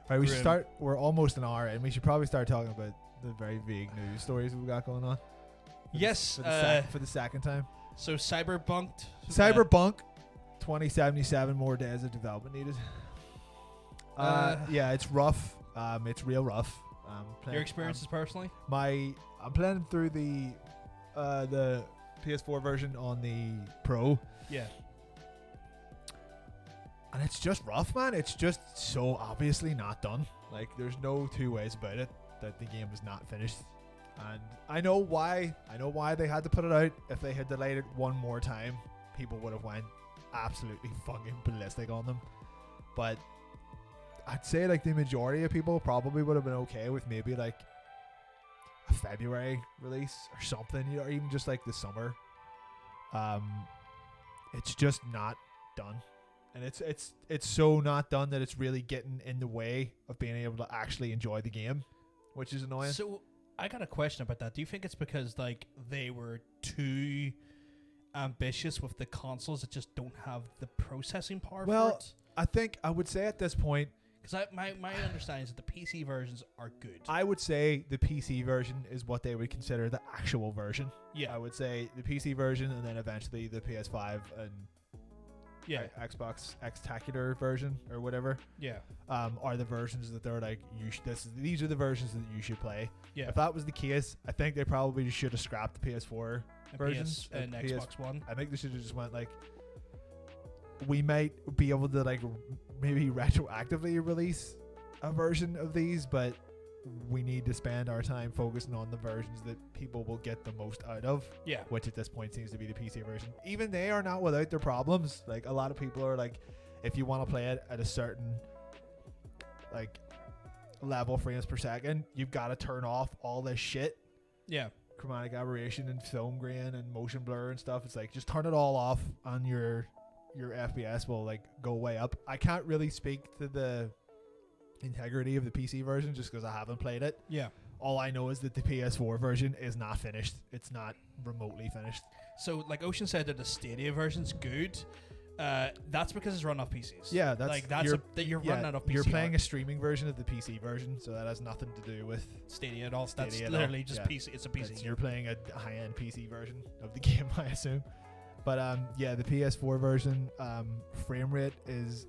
Right, we should Grim. start. We're almost an hour in. We should probably start talking about the very vague news stories we've got going on. Yes. For the second time. So Cyberpunk. Cyberpunk 2077 more days of development needed. Yeah, it's rough. It's real rough. Your experiences personally? I'm playing through the PS4 version on the Pro. Yeah. And it's just rough, man. It's just so obviously not done. Like, there's no two ways about it that the game is not finished. And I know why. I know why they had to put it out. If they had delayed it one more time, people would have went absolutely fucking ballistic on them. But I'd say like the majority of people probably would have been okay with maybe like a February release or something, or even just like the summer. It's just not done. And it's so not done that it's really getting in the way of being able to actually enjoy the game, which is annoying. So I got a question about that. Do you think it's because like they were too ambitious with the consoles that just don't have the processing power for it? I would say at this point, because my understanding is that the PC versions are good. I would say the PC version is what they would consider the actual version. Yeah. I would say the PC version, and then eventually the PS5 and Xbox Xtacular version or whatever. Yeah. Are the versions that they're like, these are the versions that you should play. Yeah. If that was the case, I think they probably should have scrapped the PS4 versions and Xbox One. I think they should have just went like, we might be able to like maybe retroactively release a version of these, but we need to spend our time focusing on the versions that people will get the most out of. Yeah. Which at this point seems to be the PC version. Even they are not without their problems. Like, a lot of people are like, if you want to play it at a certain like level frames per second, you've got to turn off all this shit. Yeah. Chromatic aberration and film grain and motion blur and stuff. It's like, just turn it all off on your FPS will like go way up. I can't really speak to the integrity of the PC version just because I haven't played it. Yeah. All I know is that the PS4 version is not finished. It's not remotely finished. So like Ocean said that the Stadia version's good. That's because it's run off PCs. Yeah, that's like that you're running out of PC. You're playing a streaming version of the PC version, so that has nothing to do with Stadia at all. Stadia That's at literally all. just Yeah. PC. It's a PC. You're playing a high-end PC version of the game, I assume. But yeah, the PS4 version frame rate is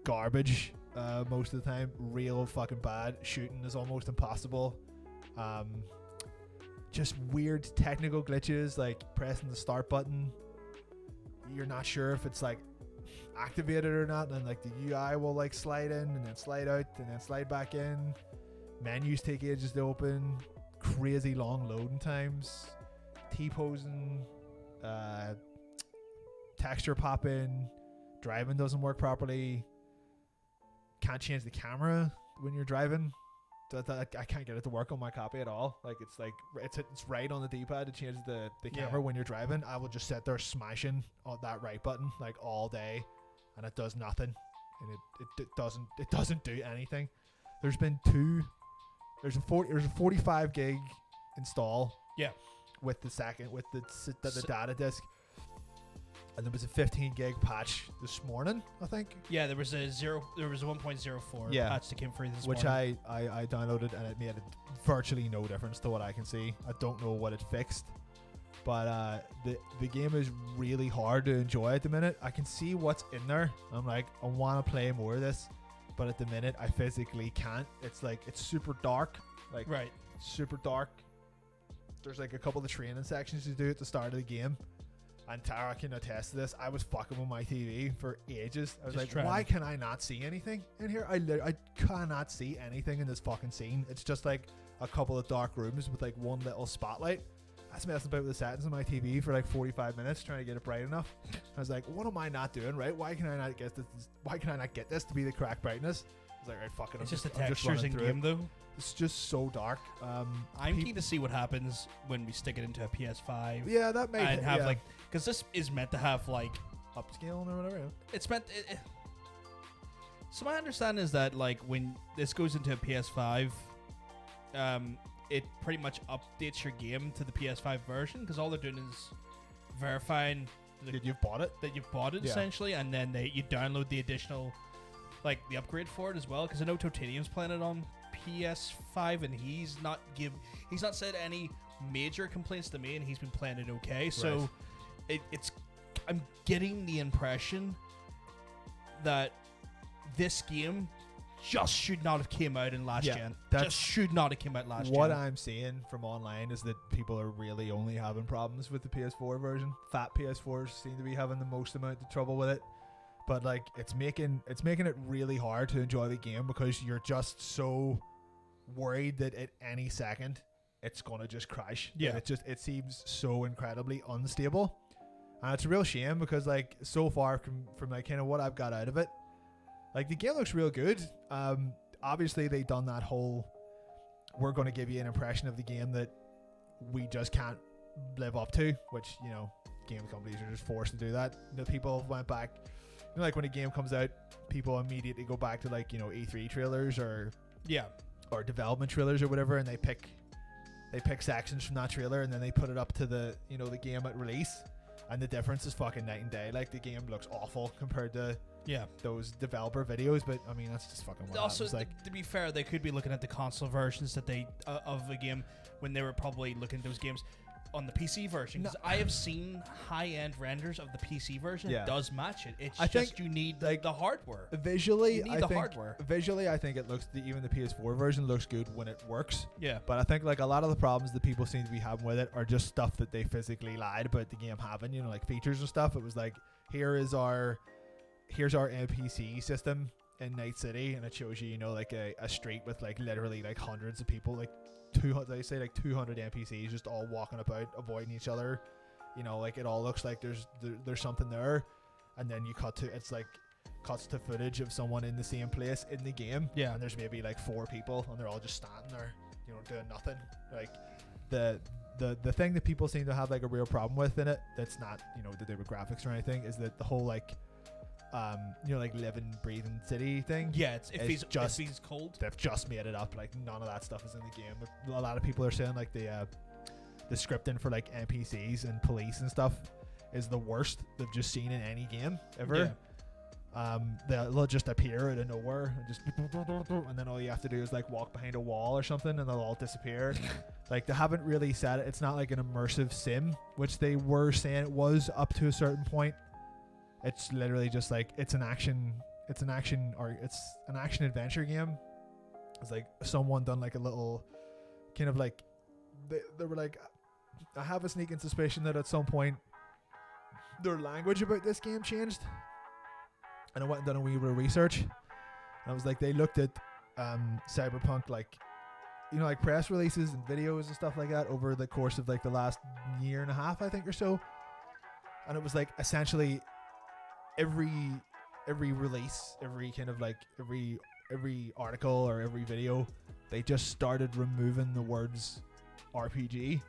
garbage most of the time. Real fucking bad. Shooting is almost impossible. Just weird technical glitches, like pressing the start button, you're not sure if it's like activated or not, and like the UI will like slide in and then slide out and then slide back in. Menus take ages to open. Crazy long loading times. T-posing. Texture popping. Driving doesn't work properly. Can't change the camera when you're driving. I can't get it to work on my copy at all. Like, it's like it's right on the D-pad to change the camera when you're driving. I will just sit there smashing on that right button like all day, and it does nothing, and it doesn't do anything. There's a 45 gig install. Yeah. With the data disk. And there was a 15 gig patch this morning, I think. Yeah, there was a 1.04 patch that came through this which morning. I downloaded, and it made virtually no difference to what I can see. I don't know what it fixed, but the game is really hard to enjoy at the minute. I can see what's in there. I'm like, I want to play more of this, but at the minute I physically can't. It's like, it's super dark, like right, super dark. There's like a couple of training sections you do at the start of the game. And Tara can attest to this. I was fucking with my TV for ages. I was like, why can I not see anything in here? I cannot see anything in this fucking scene. It's just like a couple of dark rooms with like one little spotlight. I was messing about with the settings on my TV for like 45 minutes trying to get it bright enough. I was like, what am I not doing right? Why can I not get this? Why can I not get this to be the correct brightness? I was like, right, fuck it. It's just the textures in game though. It's just so dark. I'm keen to see what happens when we stick it into a PS5. Yeah, that may have like, because this is meant to have like upscaling or whatever. It's meant. So my understanding is that like when this goes into a PS5, it pretty much updates your game to the PS5 version, because all they're doing is verifying that you've bought it. Essentially, and then you download the additional like the upgrade for it as well, because I know Totanium's playing it on PS5 and he's not said any major complaints to me, and he's been playing it okay. So it's I'm getting the impression that this game just should not have came out in last gen. Just should not have came out last gen. What I'm seeing from online is that people are really only having problems with the PS4 version. Fat PS4s seem to be having the most amount of trouble with it. But like it's making it really hard to enjoy the game because you're just so worried that at any second it's gonna just crash. Yeah. It seems so incredibly unstable. And it's a real shame because like so far from like kind of what I've got out of it, like the game looks real good. Obviously they done that whole we're going to give you an impression of the game that we just can't live up to, which, you know, game companies are just forced to do that. The people went back, you know, like when a game comes out, people immediately go back to like, you know, E3 trailers or development trailers or whatever, and they pick sections from that trailer and then they put it up to the, you know, the game at release. And the difference is fucking night and day. Like the game looks awful compared to those developer videos, but I mean that's just fucking what also happens. Like, to be fair, they could be looking at the console versions that they of the game when they were probably looking at those games on the PC version. Because I have seen high-end renders of the PC version. It does match it. It's just you need like the hardware. Visually, I think it looks even the PS4 version looks good when it works. Yeah. But I think like a lot of the problems that people seem to be having with it are just stuff that they physically lied about the game having. You know, like features and stuff. It was like here's our NPC system in Night City, and it shows you, you know, like a street with like literally like hundreds of people, like 200 NPCs just all walking about avoiding each other. You know, like it all looks like there's something there, and then you cuts to footage of someone in the same place in the game, and there's maybe like 4 people and they're all just standing there, you know, doing nothing. Like the thing that people seem to have like a real problem with in it, that's not, you know, to do with graphics or anything, is that the whole like you know, like living, breathing city thing. Yeah, it feels cold. They've just made it up. Like none of that stuff is in the game. A lot of people are saying like the scripting for like NPCs and police and stuff is the worst they've just seen in any game ever. They'll just appear out of nowhere and just and then all you have to do is like walk behind a wall or something and they'll all disappear. Like they haven't really said it. It's not like an immersive sim, which they were saying it was up to a certain point. It's literally just like it's an action adventure game. It's like someone done like a little kind of like they were like, I have a sneaking suspicion that at some point their language about this game changed. And I went and done a wee bit of research. And I was like, they looked at Cyberpunk, like, you know, like press releases and videos and stuff like that over the course of like the last year and a half, I think, or so. And it was like essentially every release, every kind of like every article or every video, they just started removing the words RPG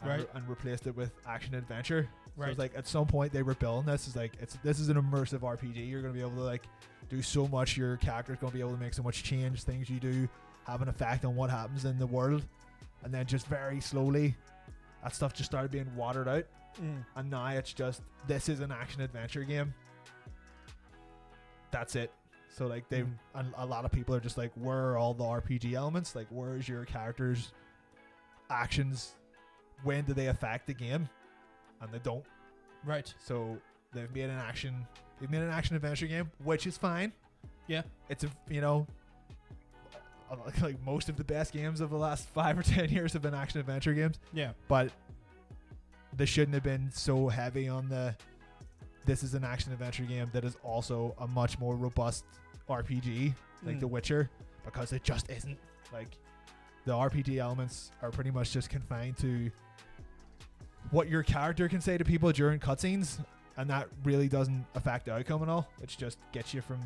and replaced it with action adventure. So it's like at some point they were building this is like this is an immersive RPG. You're gonna be able to like do so much. Your character's gonna be able to make so much change. Things you do have an effect on what happens in the world, and then just very slowly, that stuff just started being watered out. And now it's just this is an action adventure game. That's it. So like and a lot of people are just like, where are all the RPG elements? Like, where's your character's actions? When do they affect the game? And they don't. Right. So they've made an action adventure game, which is fine. Yeah. It's a, you know, like most of the best games of the last 5 or 10 years have been action adventure games. Yeah. But they shouldn't have been so heavy on this is an action adventure game that is also a much more robust RPG like The Witcher, because it just isn't. Like the RPG elements are pretty much just confined to what your character can say to people during cutscenes, and that really doesn't affect the outcome at all. It just gets you from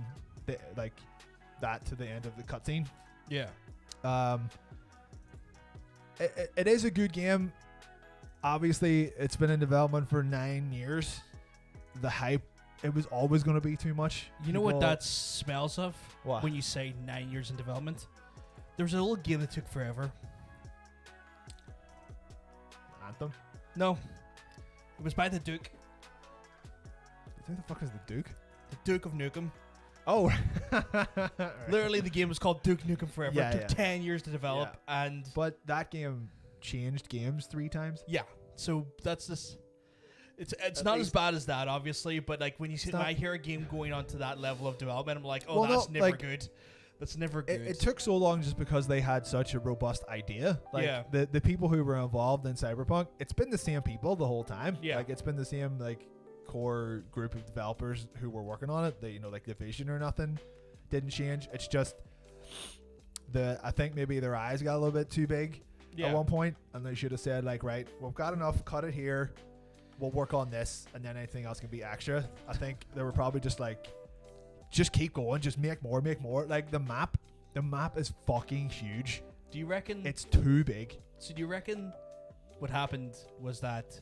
that to the end of the cutscene. Yeah. It is a good game. Obviously, it's been in development for 9 years. The hype, it was always going to be too much. You know what that smells of? What? When you say 9 years in development? There was a little game that took forever. Anthem? No. It was by the Duke. Who the fuck is the Duke? The Duke of Nukem. Oh, Literally, the game was called Duke Nukem Forever. Yeah, It took 10 years to develop, and but that game changed games 3 times. yeah. So that's just. It's At not as least- bad as that, obviously, but like when I hear a game going on to that level of development, I'm like, oh, Well, that's no, never like, good. That's never good. It took so long just because they had such a robust idea. Like Yeah. the people who were involved in Cyberpunk, it's been the same people the whole time. Yeah. Like it's been the same like core group of developers who were working on it. They, you know, like the vision or nothing didn't change. It's just I think maybe their eyes got a little bit too big at one point, and they should have said like, right, we've got enough, cut it here. We'll work on this, and then anything else can be extra. I think they were probably just like, just keep going, just make more. Like the map is fucking huge. Do you reckon It's too big? So do you reckon what happened was that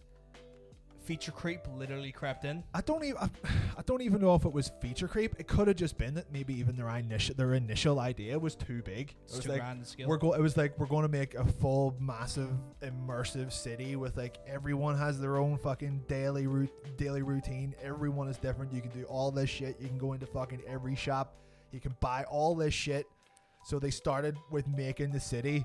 feature creep literally crept in? I don't even know if it was feature creep. It could have just been that maybe even their initial idea was too big. It's too like, grand in scale. it was like we're going to make a full massive immersive city with like everyone has their own fucking daily routine. Everyone is different. You can do all this shit. You can go into fucking every shop. You can buy all this shit. So they started with making the city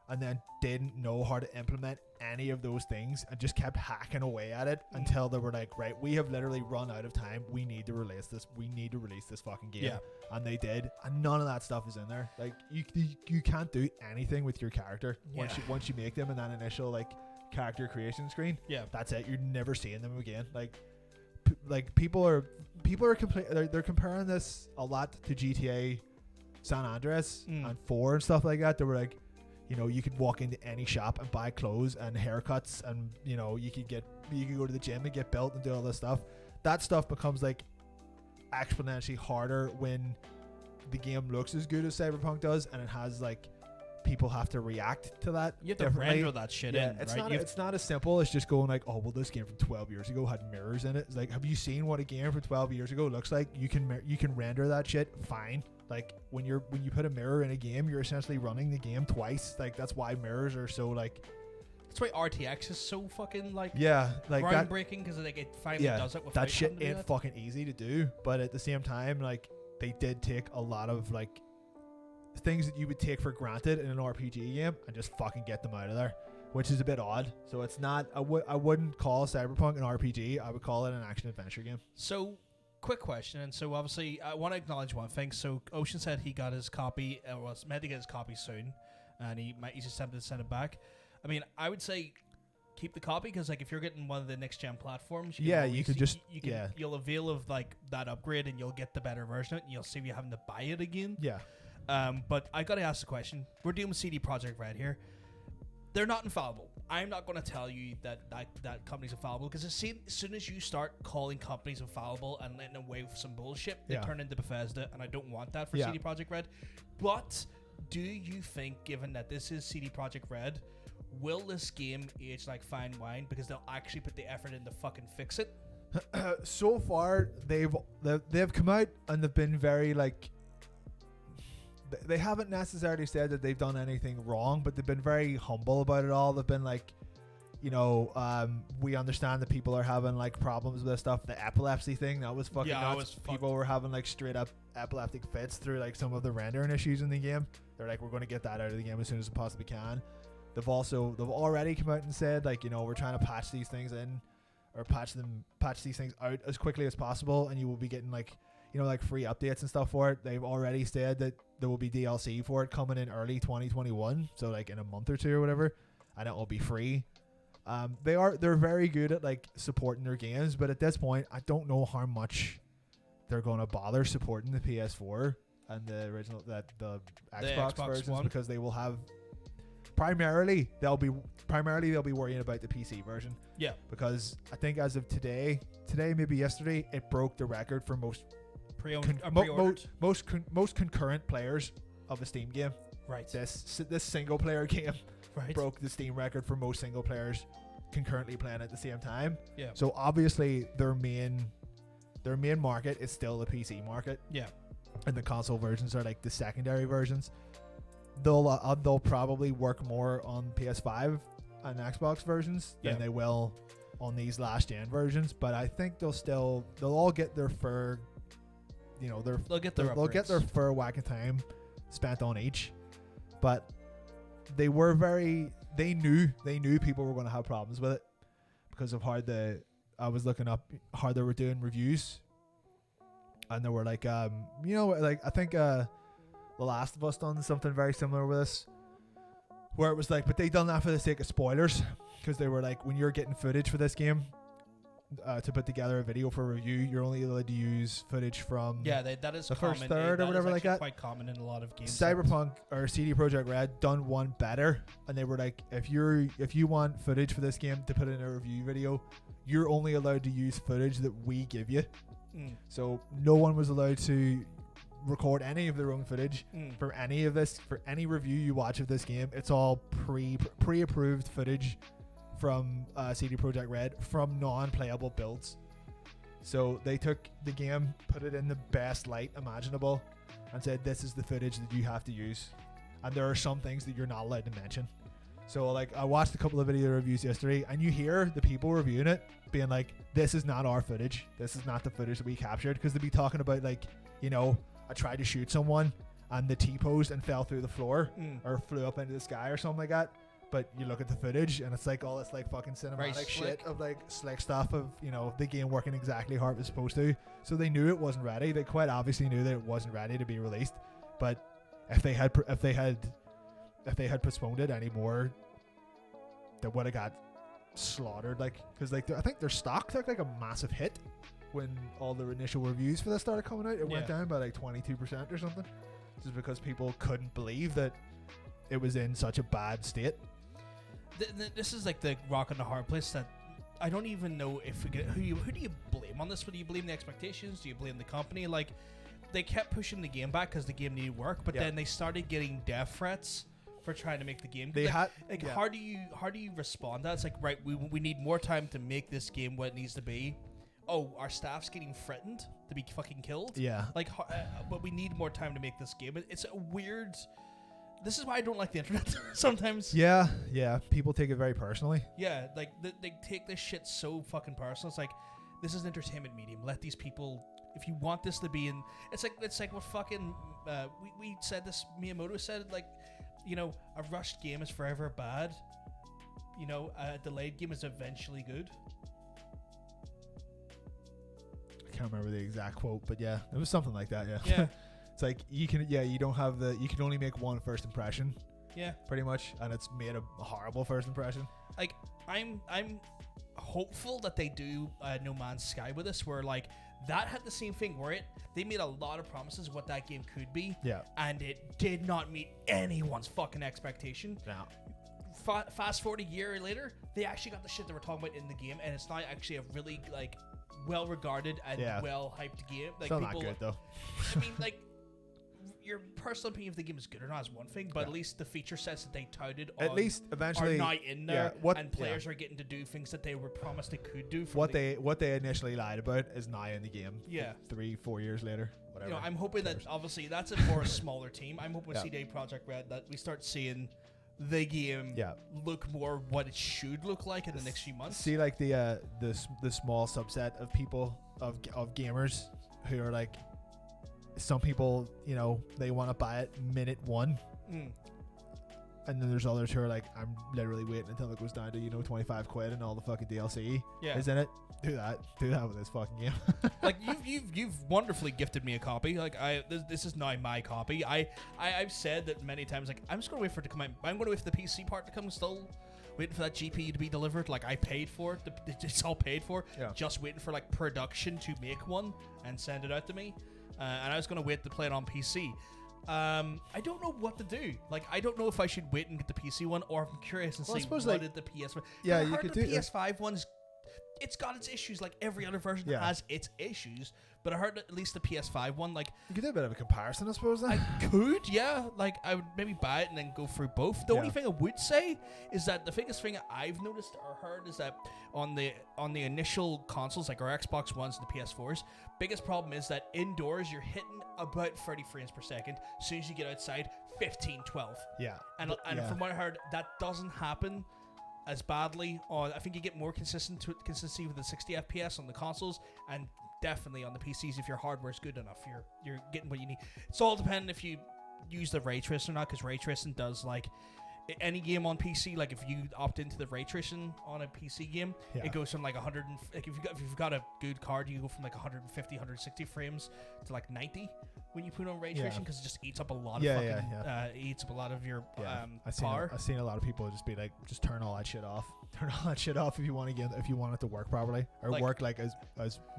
and then didn't know how to implement any of those things and just kept hacking away at it until they were like, right, we have literally run out of time. We need to release this. We need to release this fucking game. Yeah. And they did. And none of that stuff is in there. Like you can't do anything with your character once you make them in that initial like character creation screen. Yeah. That's it. You're never seeing them again. Like people are they're comparing this a lot to GTA San Andreas and 4 and stuff like that. They were like, you know, you could walk into any shop and buy clothes and haircuts, and you know, you could go to the gym and get built and do all this stuff. That stuff becomes like exponentially harder when the game looks as good as Cyberpunk does, and it has like people have to react to that. You have to render that shit in. It's right? it's not as simple as just going like, oh well, this game from 12 years ago had mirrors in it. It's like, have you seen what a game from 12 years ago looks like? You can render that shit fine. Like when you put a mirror in a game, you're essentially running the game twice. Like that's why mirrors are so like. That's why RTX is so fucking like like groundbreaking, because like it finally does it. That shit ain't fucking easy to do, but at the same time, like they did take a lot of like things that you would take for granted in an RPG game and just fucking get them out of there, which is a bit odd. So it's not. I wouldn't call Cyberpunk an RPG. I would call it an action adventure game. So. Quick question, and so obviously I want to acknowledge one thing. So Ocean said he got his copy, was meant to get his copy soon, and he's just tempted to send it back. I mean, I would say keep the copy, because like if you're getting one of the next gen platforms, you'll avail of like that upgrade, and you'll get the better version of it, and you'll save you having to buy it again. Yeah. But I gotta ask the question. We're dealing with CD Projekt Red here. They're not infallible. I'm not going to tell you that company's infallible, because as soon as you start calling companies infallible and letting them away with some bullshit, they turn into Bethesda, and I don't want that for CD Projekt Red. But do you think, given that this is CD Projekt Red, will this game age like fine wine, because they'll actually put the effort in to fucking fix it? So far, they've come out and they've been very like. They haven't necessarily said that they've done anything wrong, but they've been very humble about it all. They've been like, you know, we understand that people are having like problems with this stuff. The epilepsy thing, that was fucking nuts. People were having like straight up epileptic fits through like some of the rendering issues in the game. They're like, we're going to get that out of the game as soon as we possibly can. They've already come out and said like, you know, we're trying to patch these things in, or patch these things out as quickly as possible, and you will be getting like, you know, like free updates and stuff for it. They've already said that there will be DLC for it coming in early 2021, so like in a month or two or whatever, and it will be free. They're very good at like supporting their games, but at this point, I don't know how much they're going to bother supporting the PS4 and the original the Xbox versions One, because they will have primarily they'll be worrying about the PC version. Yeah, because I think as of today, maybe yesterday, it broke the record for most. Most concurrent players of a Steam game. Right. This single player game right. broke the Steam record for most single players concurrently playing at the same time. Yeah. So obviously their main market is still the PC market. Yeah. And the console versions are like the secondary versions. They'll probably work more on PS5 and Xbox versions than they will on these last gen versions, but I think they'll all get their fair they'll get their fair whack of time spent on each, but they knew people were going to have problems with it because of how I was looking up how they were doing reviews, and they were like, I think The Last of Us done something very similar with this, where it was like, but they done that for the sake of spoilers, because they were like, when you're getting footage for this game to put together a video for review, you're only allowed to use footage from that is the common. first third or whatever like that. Quite common in a lot of games. Cyberpunk or CD Projekt Red done one better, and they were like, if you want footage for this game to put in a review video, you're only allowed to use footage that we give you. So no one was allowed to record any of their own footage for any of this. For any review you watch of this game, it's all pre-approved footage from CD Projekt Red from non-playable builds. So they took the game, put it in the best light imaginable, and said, this is the footage that you have to use, and there are some things that you're not allowed to mention. So like, I watched a couple of video reviews yesterday, and you hear the people reviewing it being like, this is not our footage, this is not the footage that we captured, because they'd be talking about like, I tried to shoot someone and the T-posed and fell through the floor or flew up into the sky or something like that. But you look at the footage and it's like all this like fucking cinematic shit of like slick stuff of the game working exactly how it was supposed to. So they knew it wasn't ready. They quite obviously knew that it wasn't ready to be released. But if they had postponed it anymore, they would have got slaughtered. Like, because like I think their stock took like a massive hit when all the initial reviews for this started coming out. It went down by like 22% or something, just because people couldn't believe that it was in such a bad state. This is like the rock and the hard place that I don't even know if we get who do you blame on this? Do you blame the expectations? Do you blame the company? Like, they kept pushing the game back because the game needed work, but then they started getting death threats for trying to make the game. How do you respond to that? It's like, right, we need more time to make this game what it needs to be. Oh, our staff's getting threatened to be fucking killed. Yeah. Like, but we need more time to make this game. It's a weird. This is why I don't like the internet sometimes. Yeah. People take it very personally. Yeah, like they take this shit so fucking personal. It's like, this is an entertainment medium. Let these people, if you want this to be in, it's like what fucking we said this. Miyamoto said, like, a rushed game is forever bad. A delayed game is eventually good. I can't remember the exact quote, but yeah, it was something like that. Yeah. It's like you can only make one first impression. Yeah. Pretty much, and it's made a horrible first impression. Like, I'm hopeful that they do No Man's Sky with this, where like that had the same thing where they made a lot of promises what that game could be. Yeah. And it did not meet anyone's fucking expectation. No. Fast forward a year later, they actually got the shit they were talking about in the game, and it's not actually a really like well regarded and well hyped game. Like, still not good though. I mean, like, your personal opinion if the game is good or not is one thing, but at least the feature sets that they touted at least eventually are now in there, and players are getting to do things that they were promised they could do. What they initially lied about is now in the game. Yeah, 3-4 years later, whatever. I'm hoping that obviously that's a more smaller team. I'm hoping with CD Projekt Red that we start seeing the game look more what it should look like in the next few months. See, like the small subset of people of gamers who are like, some people, they want to buy it minute one, and then there's others who are like, I'm literally waiting until it goes down to 25 quid and all the fucking DLC is in it. Do that with this fucking game. Like, you've wonderfully gifted me a copy. Like, this is now my copy. I've said that many times. Like, I'm just gonna wait for it to come out. I'm gonna wait for the PC part to come. Still waiting for that GPU to be delivered. Like, I paid for it. It's all paid for. Yeah. Just waiting for like production to make one and send it out to me. And I was going to wait to play it on PC. I don't know what to do. Like, I don't know if I should wait and get the PC one, or I'm curious and see what did the PS1. Yeah, you could do the PS5 one's. It's got its issues, like every other version has its issues. But I heard that at least the PS5 one, like, you could do a bit of a comparison, I suppose. Then I could, yeah. Like, I would maybe buy it and then go through both. The only thing I would say is that the biggest thing I've noticed or heard is that on the initial consoles, like our Xbox Ones and the PS4s, biggest problem is that indoors you're hitting about 30 frames per second. As soon as you get outside, 15, 12. Yeah. And from what I heard, that doesn't happen as badly on. I think you get more consistency with the 60 FPS on the consoles, and definitely on the PCs, if your hardware's good enough, you're getting what you need. It's all dependent if you use the ray tracing or not, because ray tracing does like any game on PC. Like if you opt into the ray tracing on a PC game, it goes from like 100 like if you've got a good card, you go from like 150 160 frames to like 90 when you put on ray tracing, because it just eats up a lot of eats up a lot of your power. I've seen a lot of people just be like, just turn all that shit off. Turn all that shit off if you want it to work properly, or like, work like as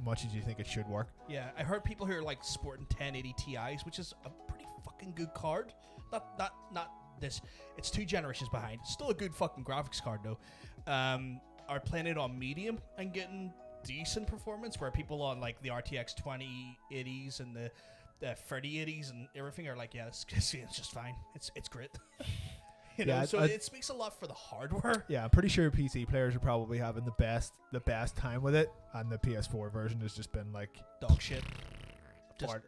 much as you think it should work. Yeah, I heard people who are like sporting 1080 Ti's, which is a pretty fucking good card. Not this. It's 2 generations behind. It's still a good fucking graphics card though. Are playing it on medium and getting decent performance, where people on like the RTX 2080s and the 3080s and everything are like, yeah, it's just fine. It's great. You know, so it speaks a lot for the hardware. Yeah, I'm pretty sure PC players are probably having the best time with it, and the PS4 version has just been like dog shit.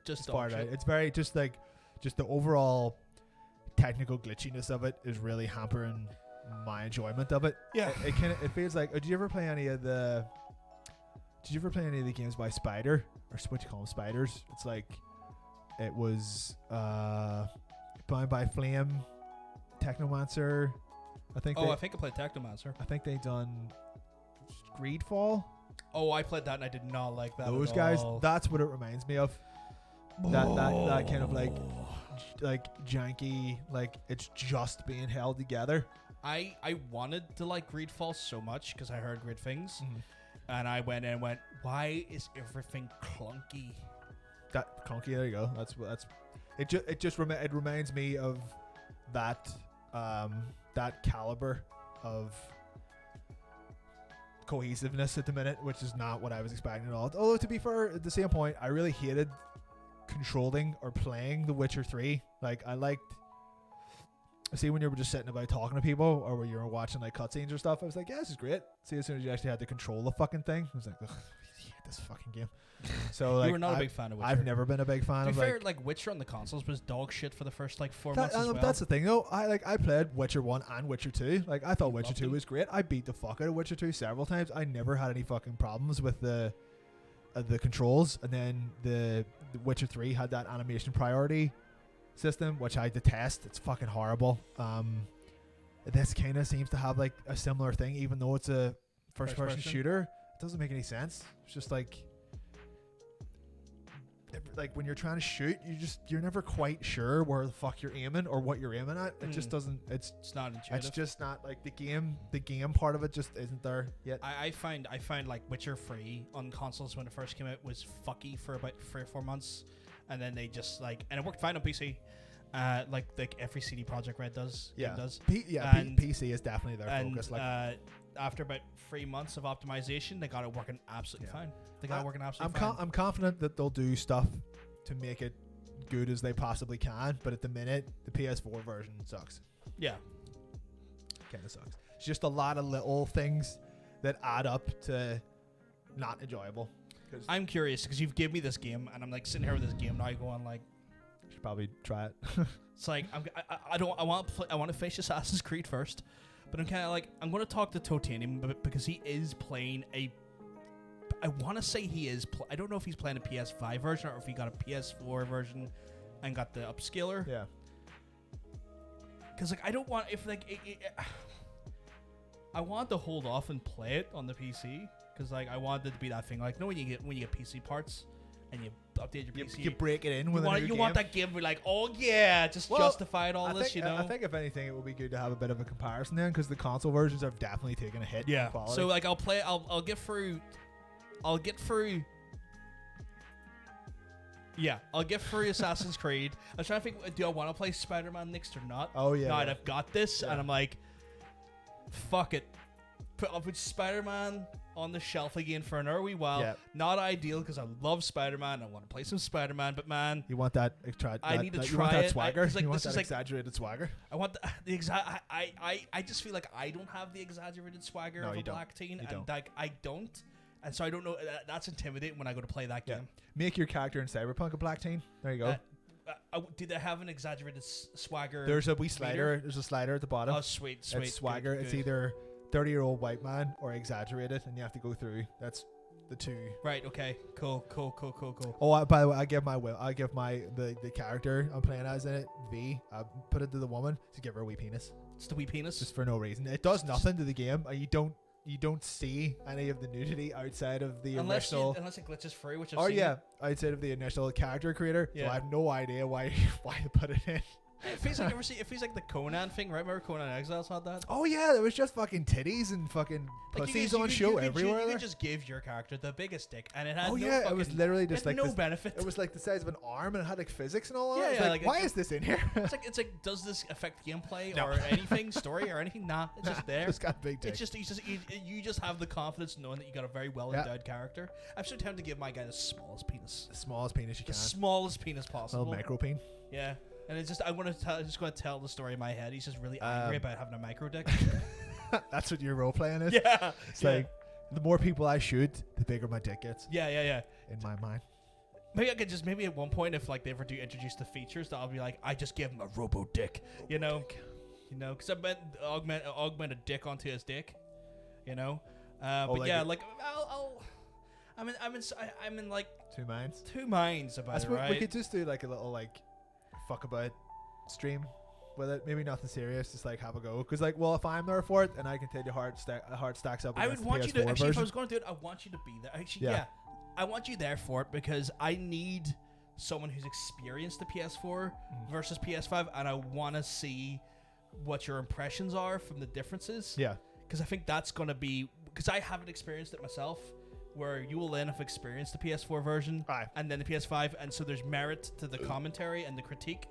Just dog shit. It's very just the overall technical glitchiness of it is really hampering my enjoyment of it. Yeah, it feels like. Did you ever play any of the games by Spider, or what you call them, Spiders? It's like, it was by Flame, Technomancer, I think. I think I played Technomancer. I think they done Greedfall. Oh, I played that and I did not like that. Those guys, that's what it reminds me of. That kind of like janky, like it's just being held together. I wanted to like Greedfall so much because I heard great things, and I went and went, why is everything clunky? That clunky. There you go. It reminds me of that caliber of cohesiveness at the minute, which is not what I was expecting at all. Although, to be fair, at the same point, I really hated controlling or playing The Witcher 3. Like, when you were just sitting about talking to people, or when you were watching like cutscenes or stuff, I was like, yeah, this is great. See, as soon as you actually had to control the fucking thing, I was like, ugh, I hate this fucking game. So like, you were not a big fan of Witcher. I've never been a big fan of. To be fair, like Witcher on the consoles was dog shit for the first like 4 months as well. That's the thing though. I played Witcher 1 and Witcher 2. Like, I thought Witcher 2 was great. I beat the fuck out of Witcher 2 several times. I never had any fucking problems with the controls. And then the Witcher 3 had that animation priority system, which I detest. It's fucking horrible. This kind of seems to have like a similar thing, even though it's a first person shooter. It doesn't make any sense. It's just like when you're trying to shoot, you're never quite sure where the fuck you're aiming or what you're aiming at. It just doesn't. It's not intuitive. It's just not like the game part of it just isn't there yet. I find like Witcher 3 on consoles when it first came out was fucky for about 3 or 4 months, and then they just like, and it worked fine on PC. Like every CD Projekt Red does. PC is definitely their focus. Like, after about 3 months of optimization, they got it working absolutely fine. I'm confident that they'll do stuff to make it good as they possibly can, but at the minute, the PS4 version sucks. Yeah. Kind of sucks. It's just a lot of little things that add up to not enjoyable. I'm curious because you've given me this game, and I'm like sitting here with this game now going like, should probably try it. It's like I want to finish Assassin's Creed first, but I'm kind of like, I'm going to talk to Totanium because he is playing I want to say he is. I don't know if he's playing a PS5 version or if he got a PS4 version and got the upscaler. Yeah. Because like I don't want I want to hold off and play it on the PC because like I want it to be that thing like, when you get PC parts and you update your PC, you break it in with you want that game to be like, oh yeah, justify it all this, you know. I think if anything, it would be good to have a bit of a comparison then, because the console versions have definitely taken a hit. Yeah. In quality. So like I'll get through. Yeah, I'll get through Assassin's Creed. I was trying to think, do I want to play Spider-Man next or not? Oh yeah. No, I've got this, and I'm like, fuck it. I'll put Spider-Man on the shelf again for an early while. Yeah. Not ideal because I love Spider-Man. I want to play some Spider-Man, but man, you want that? I need to try you want that it. swagger. You want that exaggerated swagger. I want the exact. I just feel like I don't have the exaggerated swagger of a black teen, and like I don't. And so I don't know. That's intimidating when I go to play that game. Make your character in Cyberpunk a black teen. There you go. Do they have an exaggerated swagger? There's a wee slider. There's a slider at the bottom. Oh, sweet. It's swagger. Good. It's either 30-year-old white man or exaggerated, and you have to go through. That's the two. Right. Okay. Cool. Oh, by the way, I give the character I'm playing as in it V. I put it to the woman to give her a wee penis. It's the wee penis. Just for no reason. It does nothing to the game. You don't see any of the nudity outside of the initial. Unless it glitches free, which I've seen. Outside of the initial character creator. Yeah. So I have no idea why they put it in. It feels like the Conan thing, right? Remember Conan Exiles had that? Oh yeah, there was just fucking titties and fucking pussies on show everywhere. You could just give your character the biggest dick, and it had it was literally just like no benefit. It was like the size of an arm, and it had like physics and all that. Yeah, like, why is this in here? It's like, does this affect gameplay or anything, story or anything? Nah, it's just there. It's got big dick. It's just you just have the confidence knowing that you got a very well endowed character. I'm so tempted to give my guy the smallest penis. The smallest penis you can. The smallest penis possible. Little micro peen. Yeah. And it's just I'm just going to tell the story in my head. He's just really angry about having a micro dick. That's what your role playing is. Yeah, it's like the more people I shoot, the bigger my dick gets. Yeah. In my mind. Maybe I could just at one point if like they ever do introduce the features, that I'll be like, I just give him a robo dick, because I bet augment a dick onto his dick, like I'm in like two minds about it. Right? We could just do like a little like fuck about stream with it. Maybe nothing serious, just like have a go. Because if I'm there for it and I can tell you how it stacks up. I would want you to actually, if I was going to do it, I want you to be there. Actually, I want you there for it because I need someone who's experienced the PS4 versus PS5, and I want to see what your impressions are from the differences. Yeah, because I think that's going to be, because I haven't experienced it myself, where you will then have experienced the PS4 version and then the PS5, and so there's merit to the commentary and the critique.